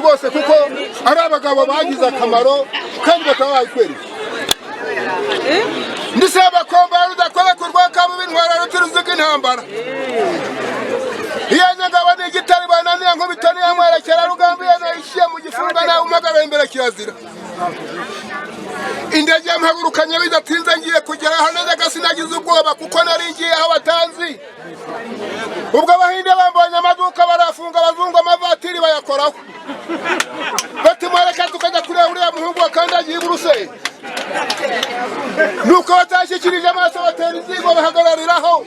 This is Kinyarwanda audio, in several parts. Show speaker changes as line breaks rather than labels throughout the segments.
rwose kuko ari abagabo bagize akamaro kandi bakaba bayikwereka ndetse abakomba rudakora ku rwakamu b'intwara ruturuzuga intambara iyo nyagabo ni igitari bananiye nkubita niyo mwerekera rugambi yanayishiye mu gifunga nawe umagara imbere kirazira indege mpagurukanye bidatinze ngiye kugera hano nyaga sinagize ubwoba kuko nari ngiye aho batanzi ubwo abahinde bambonye amaduka barafunga abazungu amavatiri bayakoraho bati mwereka tukajya kureba uriya muhungu wakandagiye iburuseli nuko batashyikirije amaso batera inzigo bahagarariraho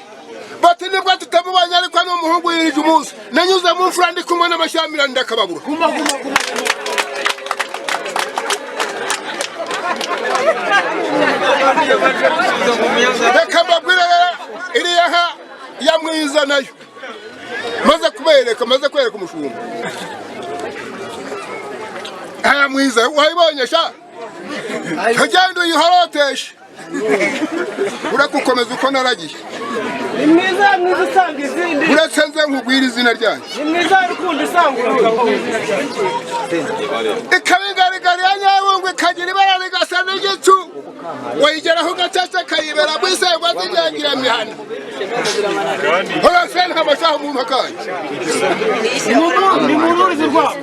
bati nibwo tutamubonye ariko n'umuhungu yirije umunsi nanyuze mu mfura ndi kumwe n'amashyamirane ndakababura reka mbabwire iriya ha ya mwiza nayo maze kwereka umushumba aya mwiza wayibonye sha kagenda uyihoroteshe urakukomeza uko naragiye
ni mwiza usanga izindi
uretse nze nkugwira izina ryayo
ni mwiza rukundo usanga
ikabingarigari ya nyabungwe ikagira ibara rigasa n'igicu wayigeraho gacaca kayibera mu isengwa z'inyangira mihana urase nta mashaho mu mpakaye
ni mu rurizi rwabo